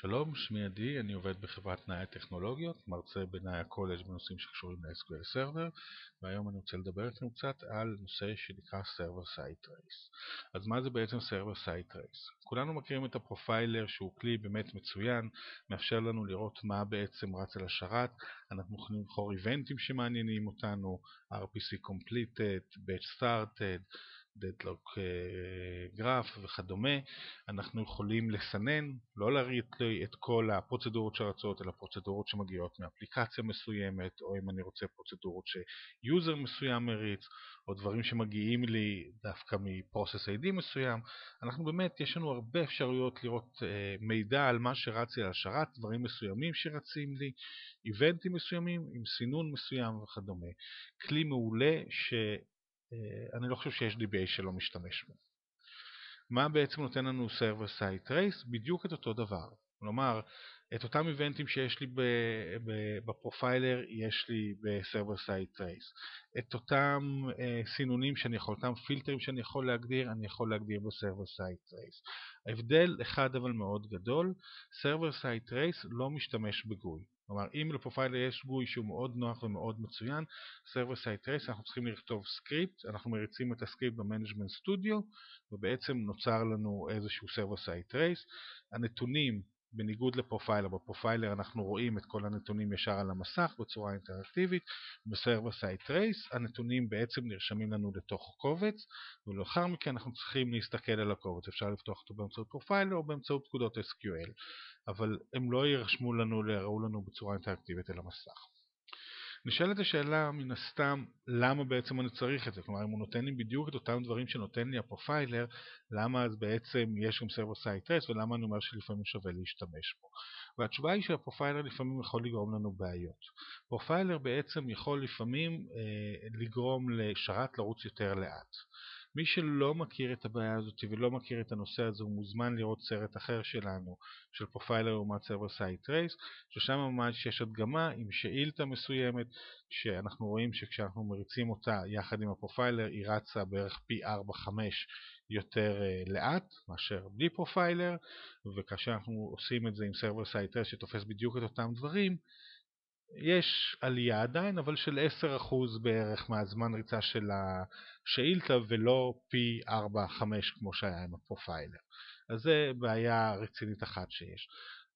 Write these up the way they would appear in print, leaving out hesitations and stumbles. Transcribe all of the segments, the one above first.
שלום, שמי עדי, אני עובד בחברת נאי טכנולוגיות, מרצה בנאי הקולג' בנושאים שקשורים ל-SQL Server, והיום אני רוצה לדבר איתכם קצת על נושא שנקרא Server Side Trace. אז מה זה בעצם Server Side Trace? כולנו מכירים את הפרופיילר שהוא כלי באמת מצוין, מאפשר לנו לראות מה בעצם רץ על השרת, אנחנו יכולים לבחור איבנטים שמעניינים אותנו, RPC Completed, Batch Started, Deadlock Graph וכדומה. אנחנו יכולים לסנן, לא להריץ לי את כל הפרוצדורות שרצות, אלא פרוצדורות שמגיעות מאפליקציה מסוימת, או אם אני רוצה פרוצדורות שיוזר מסוים מריץ, או דברים שמגיעים לי דווקא מפרוסס ID מסוים. אנחנו באמת, יש לנו הרבה אפשרויות לראות מידע על מה שרץ לי על השרת, דברים מסוימים שרצים לי, איבנטים מסוימים עם סינון מסוים וכדומה. כלי מעולה שאני לא חושב שיש DBA שלא משתמש בו. מה בעצם נותן לנו Server Side Trace? בדיוק את אותו דבר. כלומר, את אותם איבנטים שיש לי בפרופיילר, יש לי ב-Server Side Trace. את אותם סינונים שאני יכול, אותם פילטרים שאני יכול להגדיר, אני יכול להגדיר ב-Server Side Trace. ההבדל אחד אבל מאוד גדול, Server Side Trace לא משתמש בגוי. כלומר, אם לפרופיילר יש גוי שהוא מאוד נוח ומאוד מצוין, Server Side Trace אנחנו צריכים לכתוב סקריפט, אנחנו מריצים את הסקריפט במנג'מנט סטודיו, ובעצם נוצר לנו איזשהו Server Side Trace. הנתונים, בניגוד לפרופיילר, בפרופיילר אנחנו רואים את כל הנתונים ישר על המסך בצורה אינטראקטיבית. ב-Server Side Trace הנתונים בעצם נרשמים לנו לתוך קובץ, ולאחר מכן אנחנו צריכים להסתכל על הקובץ. אפשר לפתוח אותו באמצעות פרופיילר או באמצעות פקודות SQL, אבל הם לא ירשמו לנו, יראו לנו בצורה אינטראקטיבית על המסך. נשאלת השאלה מן הסתם, למה בעצם אני צריך את זה? כלומר, אם הוא נותן לי בדיוק את אותם דברים שנותן לי הפרופיילר, למה אז בעצם יש גם Server Side Trace, ולמה אני אומר שלפעמים שווה להשתמש בו? והתשובה היא שהפרופיילר לפעמים יכול לגרום לנו בעיות. פרופיילר בעצם יכול לפעמים לגרום לשרת לרוץ יותר לאט. מי שלא מכיר את הבעיה הזאת ולא מכיר את הנושא הזה, הוא מוזמן לראות סרט אחר שלנו, של פרופיילר לעומת Server Side Trace, ששם ממש יש הדגמה עם שאילתה מסוימת, שאנחנו רואים שכשאנחנו מריצים אותה יחד עם הפרופיילר, היא רצה בערך פי 4-5 יותר לאט מאשר בלי פרופיילר, וכאשר אנחנו עושים את זה עם Server Side Trace שתופס בדיוק את אותם דברים, יש עלייה עדיין, אבל של 10% בערך מהזמן ריצה של השאילתה, ולא פי 4-5 כמו שהיה עם הפרופיילר. אז זה בעיה רצינית אחת שיש.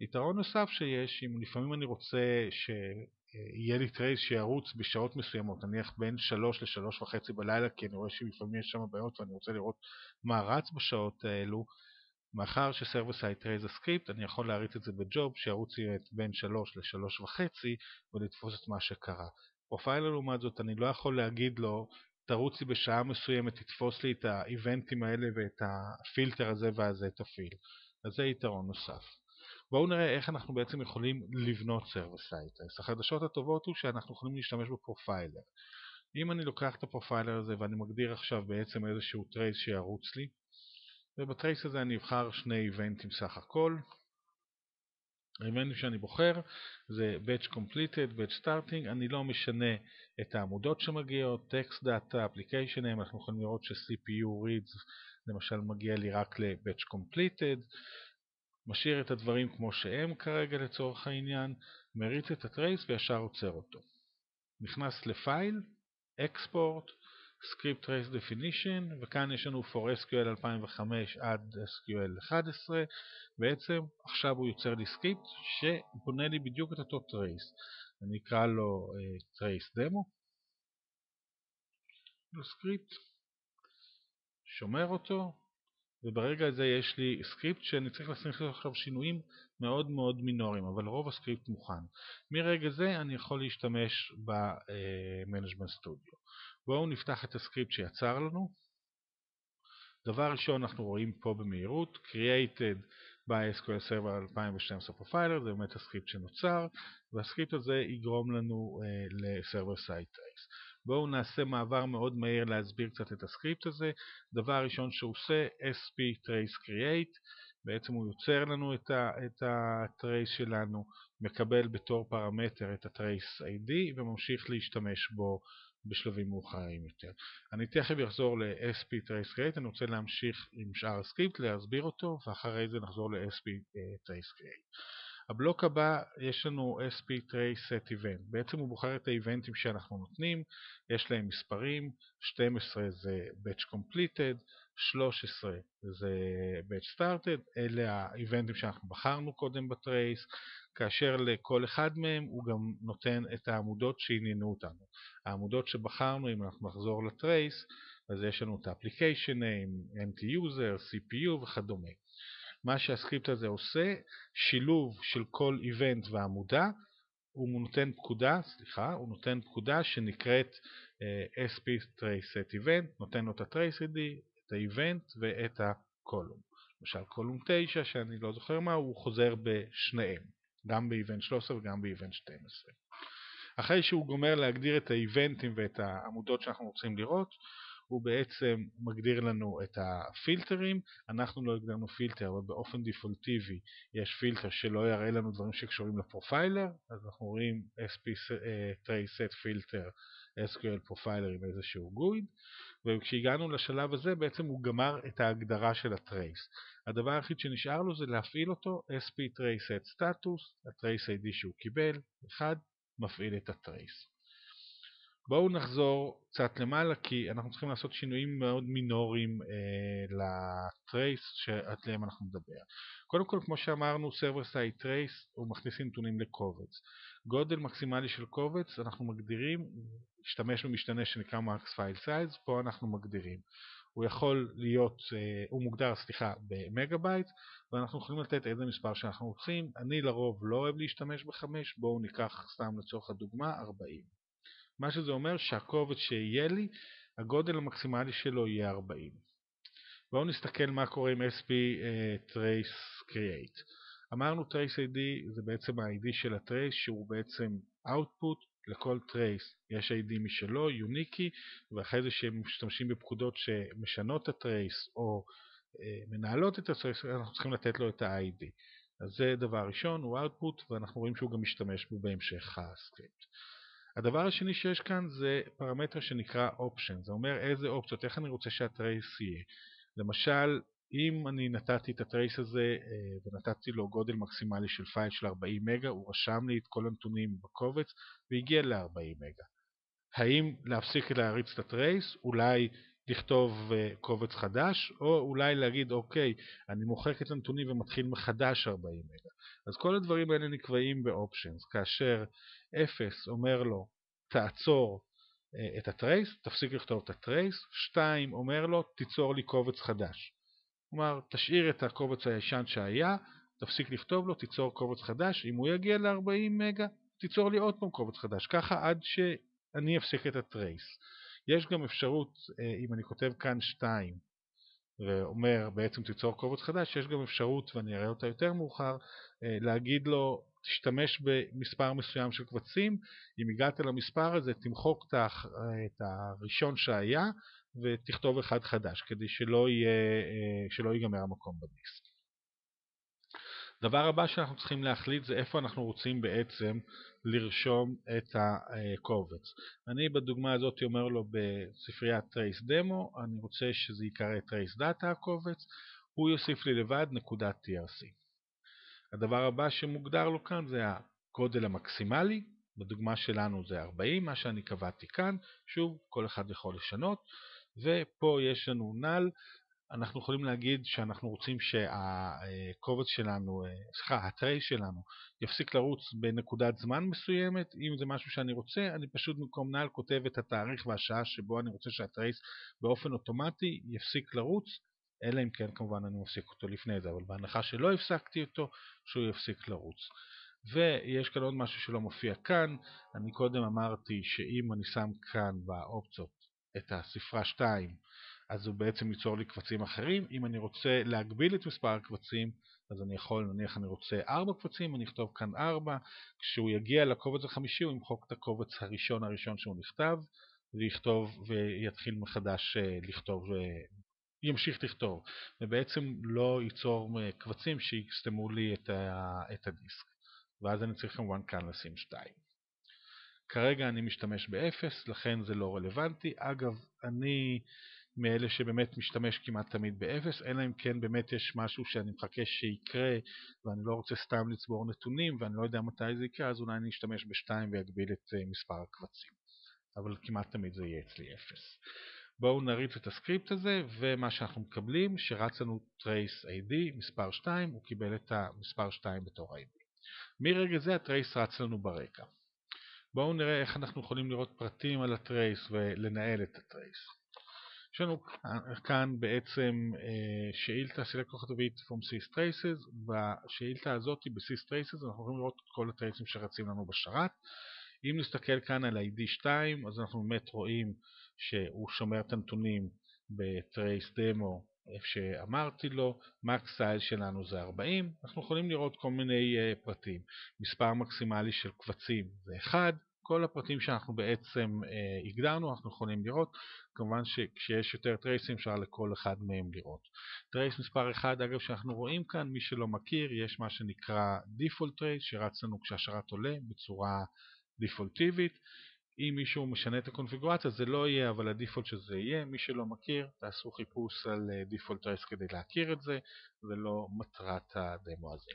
יתרון נוסף שיש, אם לפעמים אני רוצה שיהיה לי טרייס שירוץ בשעות מסוימות, נניח בין 3 ל-3:30 בלילה, כי אני רואה שלפעמים יש שם בעיות ואני רוצה לראות מה רץ בשעות האלו, מאחר ש-Server Side Trace זה סקריפט, אני יכול להריץ את זה בג'וב שירוץ לי בין 3 ל-3:30 ולתפוס את מה שקרה. פרופיילר לעומת זאת, אני לא יכול להגיד לו, תרוץ לי בשעה מסוימת, תתפוס לי את האיבנטים האלה ואת הפילטר הזה והזה תפעיל. אז זה יתרון נוסף. בואו נראה איך אנחנו בעצם יכולים לבנות Server Side Trace. החדשות הטובות הוא שאנחנו יכולים להשתמש בפרופיילר. אם אני לוקח את הפרופיילר הזה ואני מגדיר עכשיו בעצם איזשהו טרייס שירוץ לי, ובטרייס הזה אני אבחר שני איבנטים סך הכל. האיבנטים שאני בוחר זה Batch Completed, Batch Starting, אני לא משנה את העמודות שמגיעות, Text Data, Application Name, אנחנו יכולים לראות ש-CPU Reads למשל מגיע לי רק ל-Batch Completed, משאיר את הדברים כמו שהם כרגע לצורך העניין, מריץ את הטרייס וישר עוצר אותו. נכנס לפייל, Export, Script Trace Definition, וכאן יש לנו for SQL 2005 עד SQL 11, בעצם עכשיו הוא יוצר לי סקריפט שבונה לי בדיוק את אותו טרייס. אני אקרא לו Trace Demo, סקריפט, שומר אותו, וברגע הזה יש לי סקריפט שאני צריך להכניס לו עכשיו שינויים מאוד מאוד מינוריים, אבל רוב הסקריפט מוכן. מרגע זה אני יכול להשתמש ב-Management Studio. בואו נפתח את הסקריפט שיצר לנו. דבר ראשון אנחנו רואים פה במהירות, Created by SQL Server 2012 Profiler, זה באמת הסקריפט שנוצר, והסקריפט הזה יגרום לנו ל-Server Side Trace. בואו נעשה מעבר מאוד מהיר להסביר קצת את הסקריפט הזה. דבר ראשון שהוא עושה, SP Trace Create, בעצם הוא יוצר לנו את הטרייס שלנו, מקבל בתור פרמטר את הטרייס ID וממשיך להשתמש בו בשלבים מאוחרים יותר. אני תכף אחזור ל-SP Trace Create, אני רוצה להמשיך עם שאר הסקריפט, להסביר אותו, ואחרי זה נחזור ל-SP Trace Create. הבלוק הבא יש לנו SP Trace Set Event. בעצם הוא בוחר את האיבנטים שאנחנו נותנים, יש להם מספרים, 12 זה Batch Completed, 13 זה Batch Started, אלה האיבנטים שאנחנו בחרנו קודם בטרייס, כאשר לכל אחד מהם הוא גם נותן את העמודות שעניינו אותנו. העמודות שבחרנו, אם אנחנו נחזור לטרייס, אז יש לנו את ה-Application Name, Empty User, CPU וכדומה. מה שהסקריפט הזה עושה, שילוב של כל איבנט ועמודה, הוא נותן פקודה שנקראת SP Trace Set Event, נותן לו את ה-Trace ID, את האיבנט ואת הקולום. למשל קולום 9, שאני לא זוכר מה, הוא חוזר בשניהם, גם באיבנט 13 וגם באיבנט 12. אחרי שהוא גומר להגדיר את האיבנטים ואת העמודות שאנחנו רוצים לראות, הוא בעצם מגדיר לנו את הפילטרים. אנחנו לא הגדרנו פילטר, אבל באופן דיפולטיבי יש פילטר שלא יראה לנו דברים שקשורים לפרופיילר, אז אנחנו רואים SP Trace Set Filter SQL Profiler עם איזשהו גויד, וכשהגענו לשלב הזה בעצם הוא גמר את ההגדרה של הטרייס. הדבר היחיד שנשאר לו זה להפעיל אותו, SP Trace Set Status, הטרייס ID שהוא קיבל, מפעיל את הטרייס. בואו נחזור קצת למעלה, כי אנחנו צריכים לעשות שינויים מאוד מינוריים לטרייס שעליהם אנחנו נדבר. קודם כל, כמו שאמרנו, Server Side Trace הוא מכניס נתונים לקובץ. גודל מקסימלי של קובץ אנחנו מגדירים, להשתמש במשתנה שנקרא Max File Size, פה אנחנו מגדירים. הוא יכול להיות, הוא מוגדר, במגה-בייט, ואנחנו יכולים לתת איזה מספר שאנחנו רוצים. אני לרוב לא אוהב להשתמש ב5, בואו ניקח סתם לצורך הדוגמה 40. מה שזה אומר שהקובץ שיהיה לי, הגודל המקסימלי שלו יהיה 40. בואו נסתכל מה קורה עם SP Trace Create. אמרנו Trace ID זה בעצם ה-ID של הטרייס, שהוא בעצם output לכל טרייס. יש ID משלו, יוניקי, ואחרי זה שהם משתמשים בפקודות שמשנות את הטרייס או מנהלות את הטרייס, אנחנו צריכים לתת לו את ה-ID. אז זה דבר ראשון, הוא output, ואנחנו רואים שהוא גם משתמש בו בהמשך הסקריפט. הדבר השני שיש כאן זה פרמטר שנקרא Option, זה אומר איזה אופציות, איך אני רוצה שהטרייס יהיה. למשל, אם אני נתתי את הטרייס הזה ונתתי לו גודל מקסימלי של פייל של 40 מגה, הוא רשם לי את כל הנתונים בקובץ והגיע ל-40 מגה. האם להפסיק להריץ את הטרייס, אולי לכתוב קובץ חדש, או אולי להגיד אוקיי, אני מוחק את הנתונים ומתחיל מחדש 40 מגה. אז כל הדברים האלה נקבעים ב-Options, כאשר 0 אומר לו תעצור את הטרייס, תפסיק לכתוב את הטרייס, 2 אומר לו תיצור לי קובץ חדש. כלומר, תשאיר את הקובץ הישן שהיה, תפסיק לכתוב לו, תיצור קובץ חדש, אם הוא יגיע ל-40 מגה, תיצור לי עוד פעם קובץ חדש, ככה עד שאני אפסיק את הטרייס. יש גם אפשרות, אם אני כותב כאן 2, ואומר בעצם תיצור קובץ חדש, יש גם אפשרות, ואני אראה אותה יותר מאוחר, להגיד לו, תשתמש במספר מסוים של קבצים, אם הגעת למספר הזה, תמחוק את הראשון שהיה, ותכתוב אחד חדש, כדי שלא ייגמר המקום בדיסק. דבר הבא שאנחנו צריכים להחליט זה איפה אנחנו רוצים בעצם לרשום את הקובץ. אני בדוגמה הזאת אומר לו בספריית Trace Demo, אני רוצה שזה יקרא Trace Data הקובץ, הוא יוסיף לי לבד .trc. הדבר הבא שמוגדר לו כאן זה הגודל המקסימלי, בדוגמה שלנו זה 40, מה שאני קבעתי כאן, שוב כל אחד יכול לשנות, ופה יש לנו null, אנחנו יכולים להגיד שאנחנו רוצים שהקובץ שלנו, הטרייס שלנו, יפסיק לרוץ בנקודת זמן מסוימת. אם זה משהו שאני רוצה, אני פשוט במקום null כותב את התאריך והשעה שבו אני רוצה שהטרייס באופן אוטומטי יפסיק לרוץ, אלא אם כן כמובן אני מפסיק אותו לפני זה, אבל בהנחה שלא הפסקתי אותו, שהוא יפסיק לרוץ. ויש כאן עוד משהו שלא מופיע כאן, אני קודם אמרתי שאם אני שם כאן באופציות את הספרה 2, אז הוא בעצם ייצור לי קבצים אחרים. אם אני רוצה להגביל את מספר הקבצים, אז אני יכול, נניח אני רוצה 4 קבצים, אני אכתוב כאן 4, כשהוא יגיע לקובץ החמישי הוא ימחוק את הקובץ הראשון שהוא נכתב, ויתחיל מחדש לכתוב, ימשיך לכתוב, ובעצם לא ייצור קבצים שיסתמו לי את הדיסק, ואז אני צריך כמובן כאן לשים 2. כרגע אני משתמש ב-0, לכן זה לא רלוונטי. אגב, אני מאלה שבאמת משתמש כמעט תמיד ב-0, אלא אם כן באמת יש משהו שאני מחכה שיקרה ואני לא רוצה סתם לצבור נתונים ואני לא יודע מתי זה יקרה, אז אולי אני אשתמש ב-2 ויגביל את מספר הקבצים. אבל כמעט תמיד זה יהיה אצלי 0. בואו נריץ את הסקריפט הזה, ומה שאנחנו מקבלים, שרץ לנו trace ID מספר 2, הוא קיבל את המספר 2 בתור ID. מרגע זה הטרייס רץ לנו ברקע. בואו נראה איך אנחנו יכולים לראות פרטים על הטרייס ולנהל את הטרייס. יש לנו כאן בעצם שאילתה select כוכבית from sys traces. בשאילתה הזאת ב-sys traces אנחנו יכולים לראות את כל הטרייסים שרצים לנו בשרת. אם נסתכל כאן על id2, אז אנחנו באמת רואים שהוא שומר את הנתונים בטרייס דמו איפה שאמרתי לו. מקס סייז שלנו זה 40. אנחנו יכולים לראות כל מיני פרטים. מספר מקסימלי של קבצים זה 1. כל הפרטים שאנחנו בעצם הגדרנו אנחנו יכולים לראות. כמובן שכשיש יותר טרייסים אפשר לכל אחד מהם לראות. טרייס מספר 1, אגב, שאנחנו רואים כאן, מי שלא מכיר, יש מה שנקרא default trace שרץ לנו כשהשרת עולה בצורה דיפולטיבית. אם מישהו משנה את הקונפיגורציה זה לא יהיה, אבל הדיפולט שזה יהיה. מי שלא מכיר, תעשו חיפוש על default trace כדי להכיר את זה. זה לא מטרת הדמו הזה.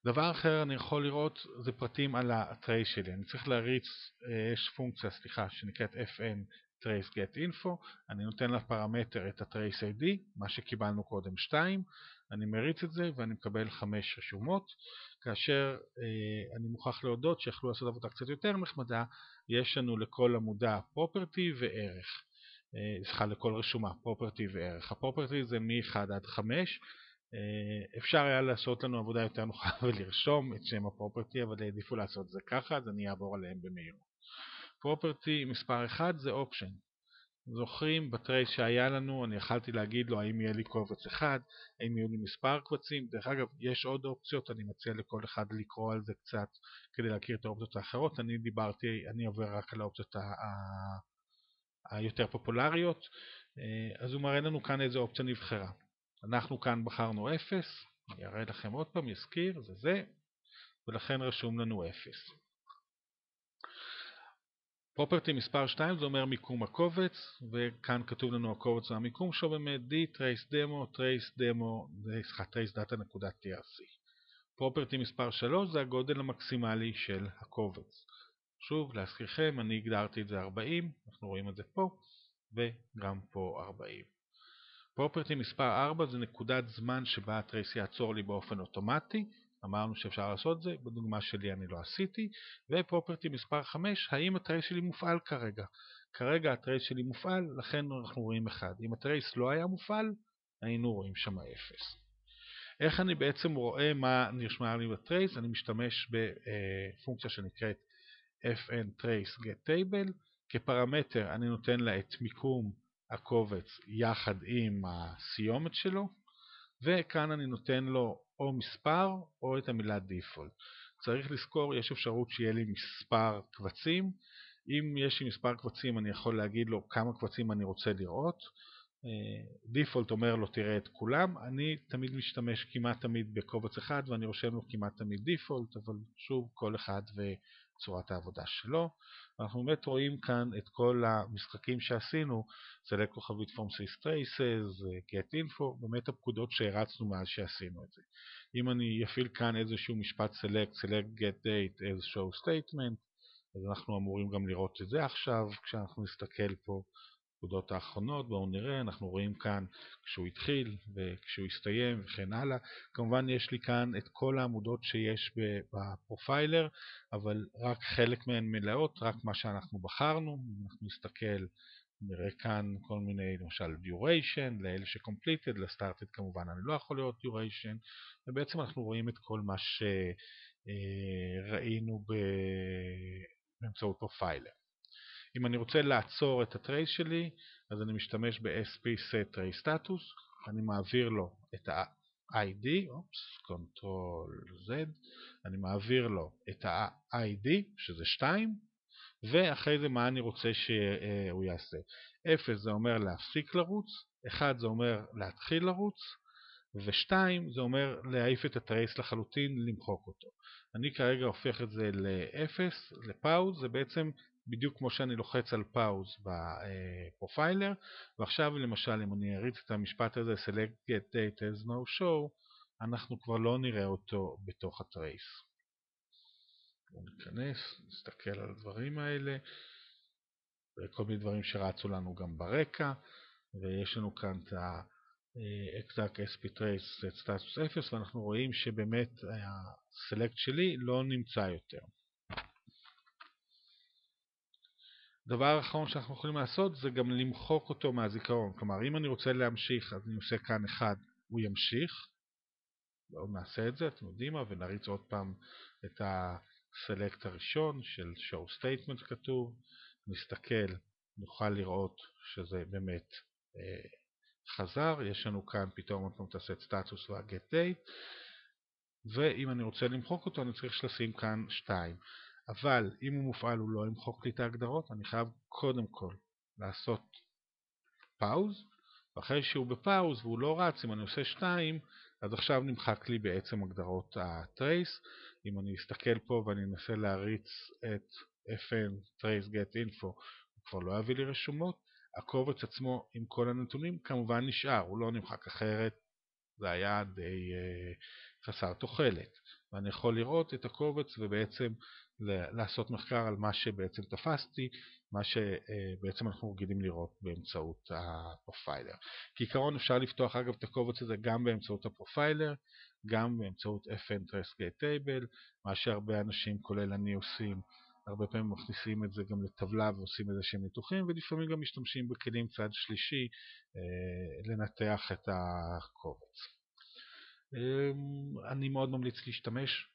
דבר אחר אני יכול לראות זה פרטים על הטרייס שלי. אני צריך להריץ, יש פונקציה שנקראת fn trace get info. אני נותן לה פרמטר את הטרייס ID, מה שקיבלנו קודם 2. אני מריץ את זה ואני מקבל 5 רשומות. כאשר אני מוכרח להודות שיכלו לעשות עבודה קצת יותר נחמדה, יש לנו לכל עמודה property וערך. לכל רשומה property וערך. ה-property זה מ-1 עד 5. אפשר היה לעשות לנו עבודה יותר נוחה ולרשום את שם הפרופרטי, אבל העדיפו לעשות זה ככה, אז אני אעבור עליהם במהירות. פרופרטי מספר 1 זה אופשן. זוכרים בטרייס שהיה לנו, אני יכלתי להגיד לו האם יהיה לי קובץ אחד, האם יהיו לי מספר קבצים. דרך אגב, יש עוד אופציות, אני מציע לכל אחד לקרוא על זה קצת כדי להכיר את האופציות האחרות. אני עובר רק על האופציות היותר פופולריות. אז הוא מראה לנו כאן איזו אופציה נבחרה. אנחנו כאן בחרנו 0, אני אראה לכם עוד פעם, יזכיר, זה, ולכן רשום לנו 0. פרופרטי מספר 2 זה אומר מיקום הקובץ, וכאן כתוב לנו הקובץ והמיקום שלו באמת d trace demo trace demo trace data.trc. פרופרטי מספר 3 זה הגודל המקסימלי של הקובץ. שוב, להזכירכם, אני הגדרתי את זה 40, אנחנו רואים את זה פה, וגם פה 40. פרופרטי מספר 4 זה נקודת זמן שבה הטרייס יעצור לי באופן אוטומטי. אמרנו שאפשר לעשות את זה, בדוגמה שלי אני לא עשיתי. ופרופרטי מספר 5, האם הטרייס שלי מופעל כרגע? כרגע הטרייס שלי מופעל, לכן אנחנו רואים 1. אם הטרייס לא היה מופעל, היינו רואים שם 0. איך אני בעצם רואה מה נרשמה לי בטרייס? אני משתמש בפונקציה שנקראת fn trace get table. כפרמטר אני נותן לה את מיקום הקובץ יחד עם הסיומת שלו, וכאן אני נותן לו או מספר או את המילה default. צריך לזכור, יש אפשרות שיהיה לי מספר קבצים. אם יש לי מספר קבצים אני יכול להגיד לו כמה קבצים אני רוצה לראות. default אומר לו תראה את כולם. אני תמיד משתמש כמעט תמיד בקובץ אחד ואני רושם לו כמעט תמיד default, אבל שוב כל אחד וצורת העבודה שלו. אנחנו באמת רואים כאן את כל המשחקים שעשינו, select כוכבית from sys traces, get info, באמת הפקודות שהרצנו מאז שעשינו את זה. אם אני אפעיל כאן איזשהו משפט select get date איזשהו statement, אז אנחנו אמורים גם לראות את זה עכשיו כשאנחנו נסתכל פה. פקודות האחרונות, בואו נראה, אנחנו רואים כאן כשהוא התחיל וכשהוא הסתיים וכן הלאה. כמובן יש לי כאן את כל העמודות שיש בפרופיילר, אבל רק חלק מהן מלאות, רק מה שאנחנו בחרנו. אם אנחנו נסתכל, נראה כאן כל מיני, למשל duration, לאלה ש-completed, ל-started כמובן אני לא יכול לראות duration, ובעצם אנחנו רואים את כל מה שראינו באמצעות פרופיילר. אם אני רוצה לעצור את הטרייס שלי, אז אני משתמש ב-sp set trace status, אני מעביר לו את ה-id, Ctrl Z, אני מעביר לו את ה-id, שזה 2, ואחרי זה מה אני רוצה שהוא יעשה. 0 זה אומר להפסיק לרוץ, 1 זה אומר להתחיל לרוץ, ו2 זה אומר להעיף את הטרייס לחלוטין, למחוק אותו. אני כרגע הופך את זה ל-0, לפאוז, זה בעצם בדיוק כמו שאני לוחץ על פאוז בפרופיילר, ועכשיו למשל אם אני אריץ את המשפט הזה select get date as no show, אנחנו כבר לא נראה אותו בתוך הטרייס. בואו ניכנס, נסתכל על הדברים האלה, וכל מיני דברים שרצו לנו גם ברקע, ויש לנו כאן את ה-exact sp trace את סטטוס 0, ואנחנו רואים שבאמת הסלקט שלי לא נמצא יותר. דבר האחרון שאנחנו יכולים לעשות זה גם למחוק אותו מהזיכרון. כלומר, אם אני רוצה להמשיך, אז אני עושה כאן 1, הוא ימשיך. בואו נעשה את זה, אתם יודעים מה, ונריץ עוד פעם את הסלקט הראשון של show statement כתוב. נסתכל, נוכל לראות שזה באמת חזר. יש לנו כאן פתאום עוד פעם את הסט סטטוס וה-get date. ואם אני רוצה למחוק אותו, אני צריך לשים כאן 2. אבל אם הוא מופעל הוא לא ימחוק לי את ההגדרות, אני חייב קודם כל לעשות פאוז, ואחרי שהוא בפאוז והוא לא רץ, אם אני עושה 2, אז עכשיו נמחק לי בעצם הגדרות הטרייס. אם אני אסתכל פה ואני אנסה להריץ את fn trace get info, הוא כבר לא יביא לי רשומות. הקובץ עצמו עם כל הנתונים כמובן נשאר, הוא לא נמחק, אחרת זה היה די חסר תוחלת. ואני יכול לראות את הקובץ ובעצם לעשות מחקר על מה שבעצם תפסתי, מה שבעצם אנחנו רגילים לראות באמצעות הפרופיילר. כעיקרון אפשר לפתוח אגב את הקובץ הזה גם באמצעות הפרופיילר, גם באמצעות fn trace get table, מה שהרבה אנשים כולל אני עושים. הרבה פעמים מכניסים את זה גם לטבלה ועושים איזה שהם ניתוחים, ולפעמים גם משתמשים בכלים צד שלישי לנתח את הקובץ. אני מאוד ממליץ להשתמש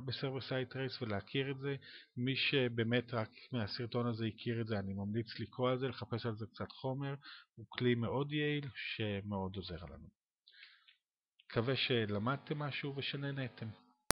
בסרבר סייד טרייס ולהכיר את זה. מי שבאמת רק מהסרטון הזה הכיר את זה, אני ממליץ לקרוא על זה, לחפש על זה קצת חומר. הוא כלי מאוד יעיל שמאוד עוזר לנו. מקווה שלמדתם משהו ושנהנתם.